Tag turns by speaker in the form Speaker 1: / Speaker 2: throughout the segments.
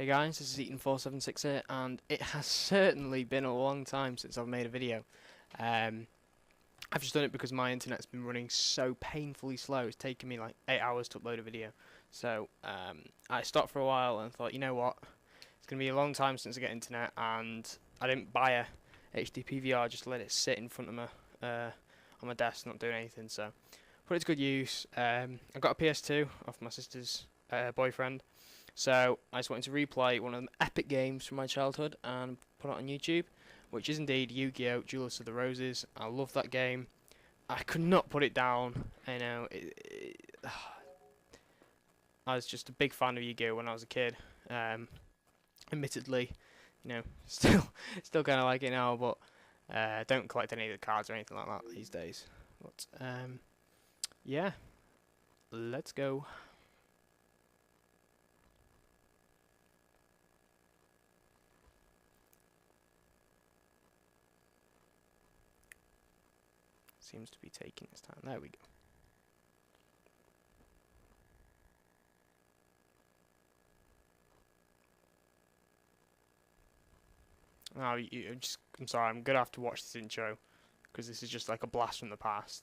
Speaker 1: Hey guys, this is Eaton476 here, and it has certainly been a long time since I've made a video. I've just done it because my internet's been running so painfully slow. It's taken me like 8 hours to upload a video. So I stopped for a while and thought, you know what, it's going to be a long time since I get internet, and I didn't buy a HD PVR, just let it sit in front of my on my desk, not doing anything. So put it to good use. I got a PS2 off my sister's boyfriend. So I just wanted to replay one of the epic games from my childhood and put it on YouTube, which is indeed Yu-Gi-Oh! Duelists of the Roses. I love that game. I could not put it down. I know. I was just a big fan of Yu-Gi-Oh! When I was a kid. Admittedly, you know, still kind of like it now, but don't collect any of the cards or anything like that these days. But yeah, let's go. Seems to be taking its time. There we go. Now, I'm sorry, I'm gonna have to watch this intro because this is just like a blast from the past.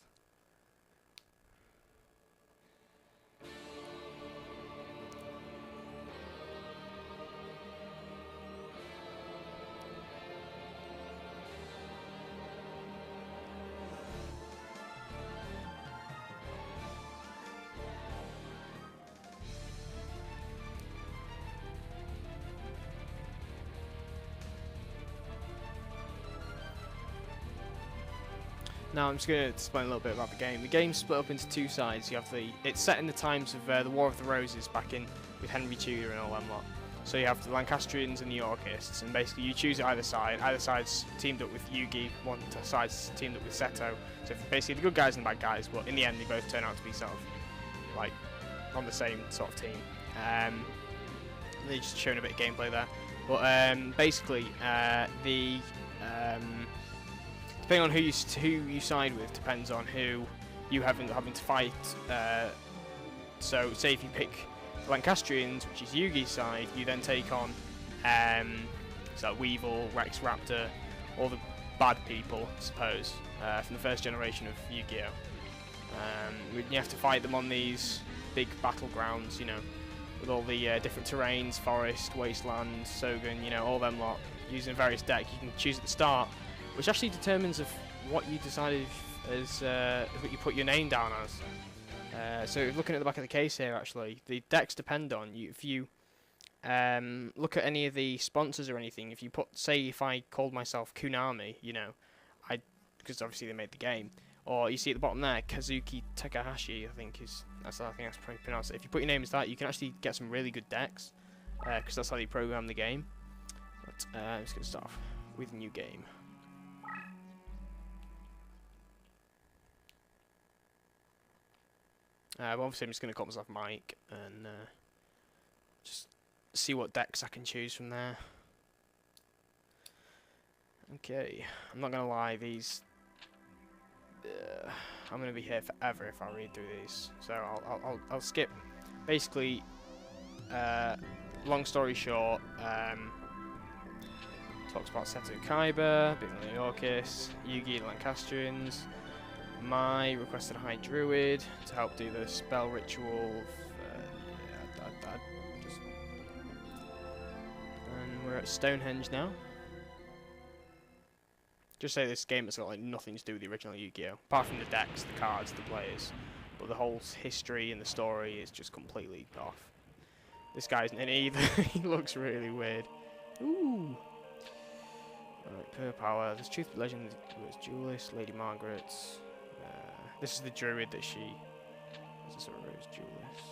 Speaker 1: Now I'm just going to explain a little bit about the game. The game's split up into two sides. You have it's set in the times of the War of the Roses back in with Henry Tudor and all them lot. So you have the Lancastrians and the Yorkists, and basically you choose either side. Either side's teamed up with Yugi, one side's teamed up with Seto. So basically the good guys and the bad guys, but in the end they both turn out to be sort of like on the same sort of team. They just showing a bit of gameplay there. But basically depending on who you side with depends on who you having to fight. So say if you pick Lancastrians, which is Yugi's side, you then take on so Weevil, Rex Raptor, all the bad people, I suppose, from the first generation of Yu-Gi-Oh! You have to fight them on these big battlegrounds, you know, with all the different terrains, forest, wasteland, Sogun, you know, all them lot, using various decks. You can choose at the start, which actually determines of what you decided as what you put your name down as. So looking at the back of the case here, actually, the decks depend on you. If you look at any of the sponsors or anything, if you put, say, if I called myself Kunami, you know, because obviously they made the game, or you see at the bottom there, Kazuki Takahashi, I think that's probably pronounced. If you put your name as that, you can actually get some really good decks, because that's how they program the game. But I'm just gonna start off with a new game. Well, obviously I'm just going to call myself Mike and just see what decks I can choose from there. Okay, I'm not going to lie, these I'm going to be here forever if I read through these, so I'll skip. Basically, long story short, talks about Seto Kaiba, bit of the Yorkists, Yugi and Lancastrians. My requested a High Druid to help do the spell ritual. And we're at Stonehenge now. Just say this game has got like nothing to do with the original Yu-Gi-Oh! Apart from the decks, the cards, the players. But the whole history and the story is just completely off. This guy's in it either. He looks really weird. Ooh. Alright, per power. There's Truth But Legend, there's Duelist, Lady Margaret. This is the druid that she... Is this a rose duelist?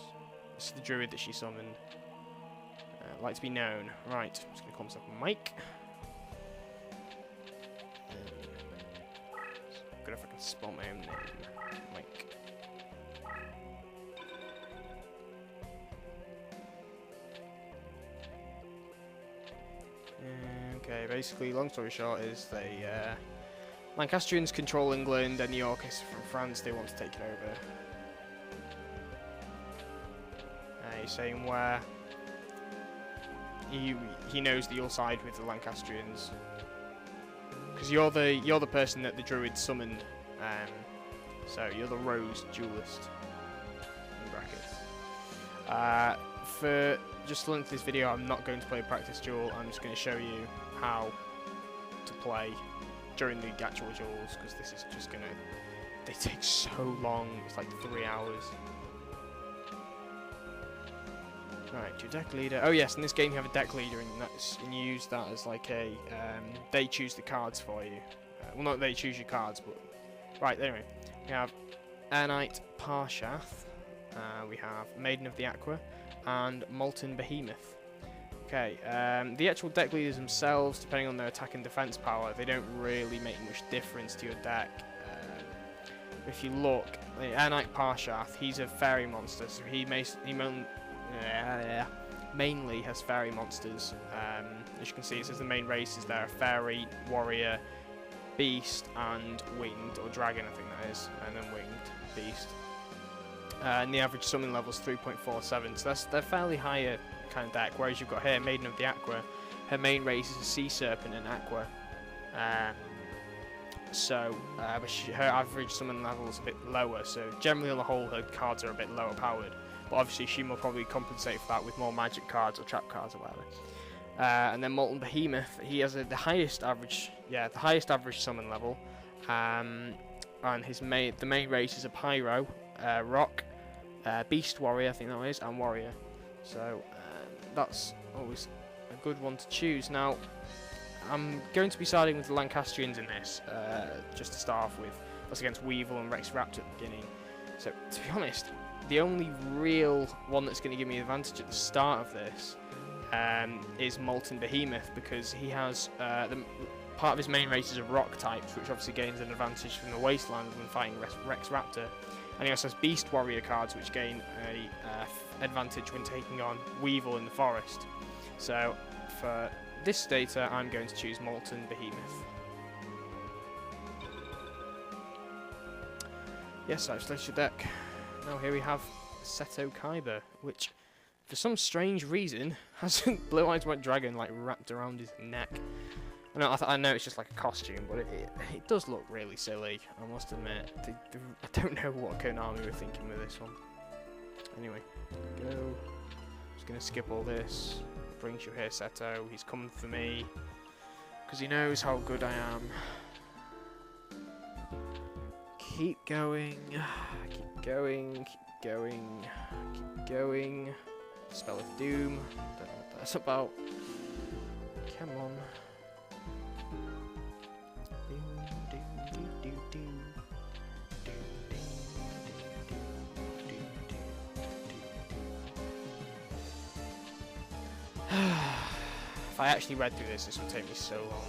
Speaker 1: This is the druid that she summoned. Like to be known. Right, I'm just going to call myself Mike. Good if I can spell my own name. Mike. Okay, basically, long story short is they... Lancastrians control England and the Yorkists from France, they want to take it over. He's saying where he knows that you'll side with the Lancastrians because you're the person that the druid summoned. So you're the rose duelist in brackets. For just to length of this video, I'm not going to play a practice duel. I'm just going to show you how to play during the actual duels because this is just gonna. They take so long. It's like 3 hours. Right, your deck leader. Oh yes, in this game you have a deck leader, and you use that as like a. They choose the cards for you. Well, not they choose your cards, but right. Anyway, we have Airknight Parshath. We have Maiden of the Aqua, and Molten Behemoth. Okay, the actual deck leaders themselves, depending on their attack and defense power, they don't really make much difference to your deck. If you look, the Airknight Parshath, he's a fairy monster, so he mainly has fairy monsters. As you can see, it says the main races there are fairy, warrior, beast, and winged, or dragon I think that is, and then winged, beast. And the average summon level is 3.47, so they're fairly higher kind of deck, whereas you've got here Maiden of the Aqua. Her main race is a sea serpent and aqua. But her average summon level is a bit lower, so generally on the whole her cards are a bit lower powered. But obviously she will probably compensate for that with more magic cards or trap cards or whatever. And then Molten Behemoth, he has the highest average summon level. And the main race is a Pyro, Rock, Beast Warrior, I think that is, and Warrior. So that's always a good one to choose. Now, I'm going to be siding with the Lancastrians in this, just to start off with. That's against Weevil and Rex Raptor at the beginning. So, to be honest, the only real one that's going to give me advantage at the start of this is Molten Behemoth, because he has part of his main race is a rock types, which obviously gains an advantage from the Wasteland when fighting Rex Raptor. And he also has Beast Warrior cards, which gain a advantage when taking on Weevil in the forest. So, for this data, I'm going to choose Molten Behemoth. Yes, I've selected your deck. Now here we have Seto Kaiba, which, for some strange reason, has Blue Eyes White Dragon like wrapped around his neck. I know it's just like a costume, but it does look really silly, I must admit. I don't know what Konami were thinking with this one. Anyway, go. Just going to skip all this. Brings you here, Seto. He's coming for me, because he knows how good I am. Keep going. Keep going. Keep going. Keep going. Spell of Doom. Don't know what that's about. Come on. If I actually read through this would take me so long.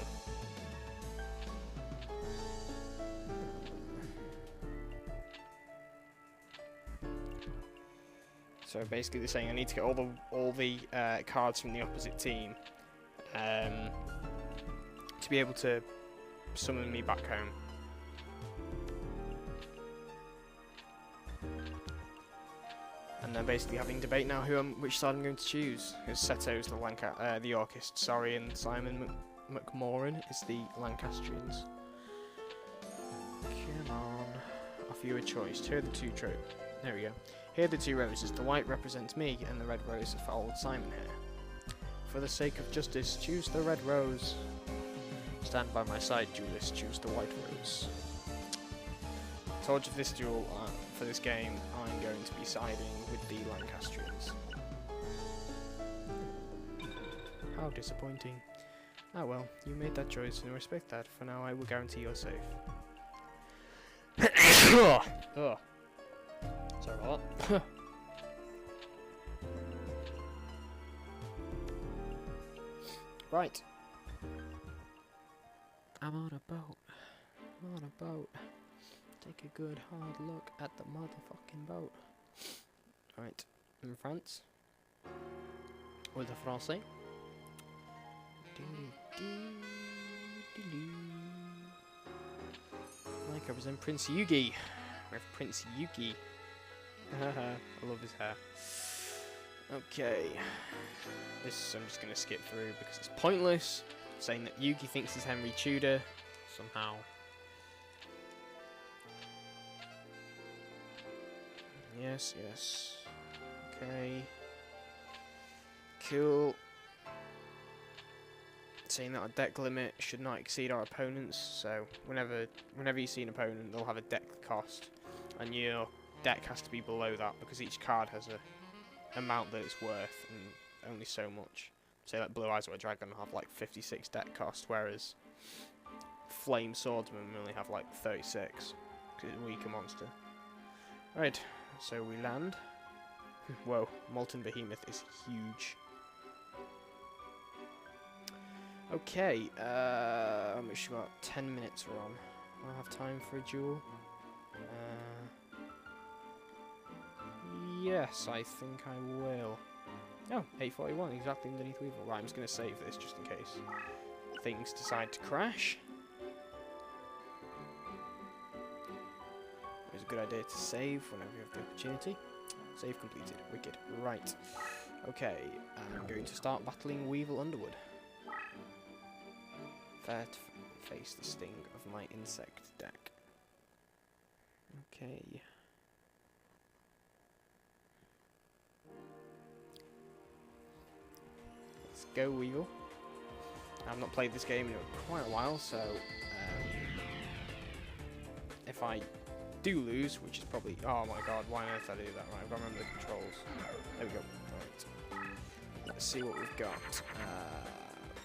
Speaker 1: So basically they're saying I need to get all the cards from the opposite team to be able to summon me back home. And they're basically having debate now which side I'm going to choose. Because Seto's the Yorkist, sorry, and Simon McMoran is the Lancastrians. Come on, offer you a choice. Here are the two there we go. Here are the two roses. The white represents me, and the red rose for old Simon here. For the sake of justice, choose the red rose. Stand by my side, duelist. Choose the white rose. Told you for this duel, for this game, I'm going to be siding with the Lancastrians. How disappointing. Ah well, you made that choice and I respect that. For now, I will guarantee you're safe. Ugh. Sorry about that. Right. I'm on a boat. I'm on a boat. Take a good hard look at the motherfucking boat. Right, in France. With the Français. Like I represent Prince Yugi. We have Prince Yugi. I love his hair. Okay. This I'm just going to skip through because it's pointless. Saying that Yugi thinks he's Henry Tudor somehow. Yes, yes. Okay. Cool. Saying that our deck limit should not exceed our opponents, so whenever you see an opponent, they'll have a deck cost, and your deck has to be below that because each card has a amount that it's worth, and only so much. Say like Blue Eyes or a Dragon will have like 56 deck cost, whereas Flame Swordsman only have like 36 because it's a weaker monster. Right, so we land. Whoa, Molten Behemoth is huge. Okay, I'm sure about 10 minutes are on. I'll have time for a duel. Yes, I think I will. Oh, 841, exactly underneath Weevil. Right, I'm just going to save this just in case things decide to crash. It's a good idea to save whenever you have the opportunity. Save completed. Wicked. Right. Okay, I'm going to start battling Weevil Underwood. Fair to face the sting of my insect deck. Okay. Let's go, Weevil. I've not played this game in quite a while, so if I do lose, which is probably... Oh my god, why on earth did I do that? Right, I've got to remember the controls. There we go. Right. Let's see what we've got.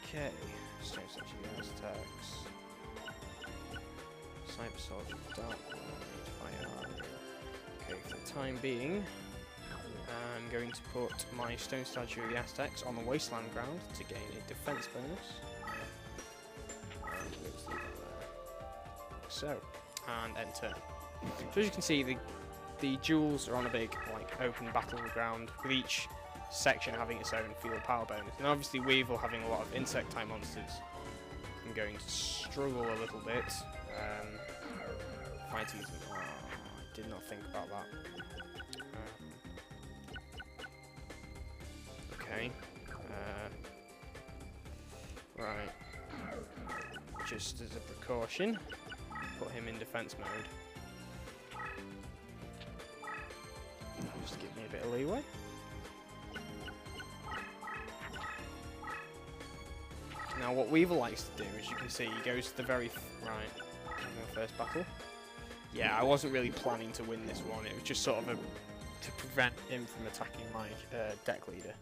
Speaker 1: Okay. Strange Section attacks. Cyber Soldier, Dark Lord, Fire. Okay, for the time being, I'm going to put my Stone Statue of the Aztecs on the Wasteland ground to gain a defense bonus. And we're going to leave that there. So, and end turn. So as you can see, the duels are on a big open battleground with each section having its own field power bonus, and obviously Weevil having a lot of insect type monsters. I'm going to struggle a little bit. Fighting them. Oh, I did not think about that. Okay. Right. Just as a precaution, put him in defense mode. Just give me a bit of leeway. Now, what Weevil likes to do, as you can see, he goes to the very first battle. Yeah, I wasn't really planning to win this one. It was just sort of to prevent him from attacking my deck leader,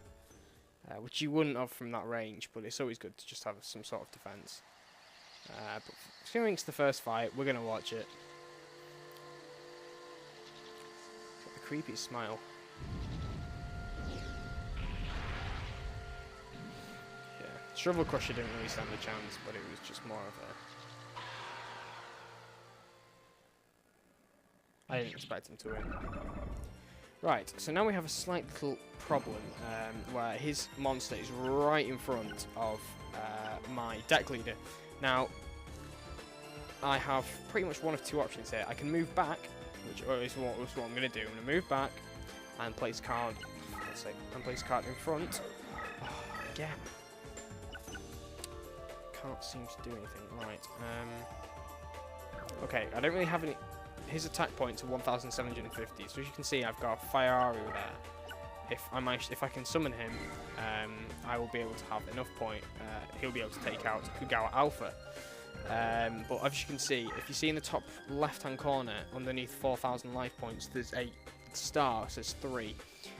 Speaker 1: which you wouldn't have from that range. But it's always good to just have some sort of defense. But going into the first fight, we're gonna watch it. Got the creepiest smile. Shovel Crusher didn't really stand a chance, but it was just more of a... I didn't expect him to win. Right, so now we have a slight little problem, where his monster is right in front of my deck leader. Now, I have pretty much one of two options here. I can move back, which is what I'm going to do. I'm going to move back and place a card, place a card in front. Oh, again. Can't seem to do anything. Right. Okay, I don't really have any... His attack points are 1,750, so as you can see, I've got Fire Aru there. If I can summon him, I will be able to have enough point. He'll be able to take out Kugawa Alpha. But as you can see, if you see in the top left-hand corner, underneath 4,000 life points, there's a star. It says 3.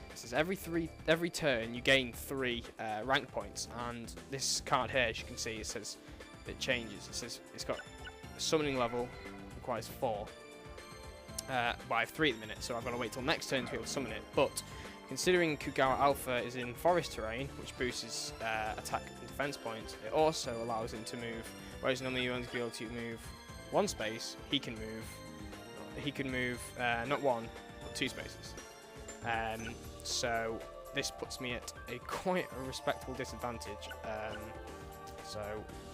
Speaker 1: It says every turn you gain 3 rank points, and this card here, as you can see, it changes. It says it's got a summoning level requires 4. But I have 3 at the minute, so I've got to wait till next turn to be able to summon it. But considering Kugawa Alpha is in forest terrain, which boosts his attack and defense points, it also allows him to move. Whereas normally you only be able to move 1 space, he can move not 1, but 2 spaces. So this puts me at quite a respectable disadvantage. So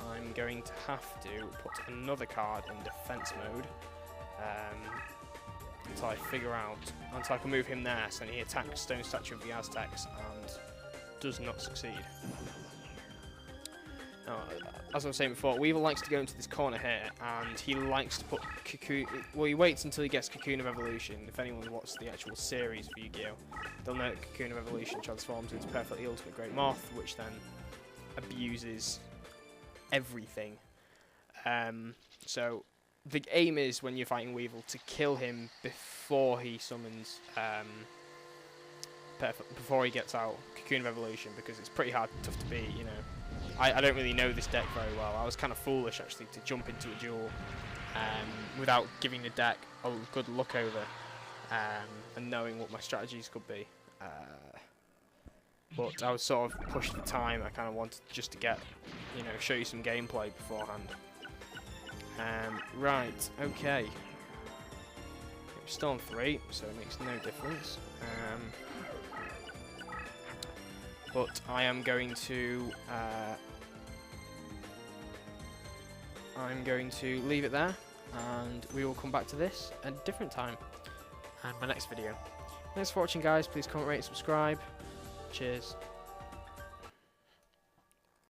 Speaker 1: I'm going to have to put another card in defense mode. until I figure out, until I can move him there. So then he attacks Stone Statue of the Aztecs and does not succeed. Now, as I was saying before, Weevil likes to go into this corner here, and he likes to put Cocoon... Well, he waits until he gets Cocoon of Evolution. If anyone watched the actual series for Yu-Gi-Oh!, they'll know that Cocoon of Evolution transforms into Perfectly Ultimate Great Moth, which then abuses everything. So the aim is, when you're fighting Weevil, to kill him before he summons... before he gets out Cocoon of Evolution, because it's pretty hard and tough to beat, you know. I don't really know this deck very well. I was kind of foolish, actually, to jump into a duel without giving the deck a good look over and knowing what my strategies could be. But I was sort of pushed for time. I kind of wanted just to get, you know, show you some gameplay beforehand. Right, okay. We're still on 3, so it makes no difference. But I am going to leave it there, and we will come back to this at a different time and my next video. Thanks for watching, guys. Please comment, rate, subscribe. Cheers.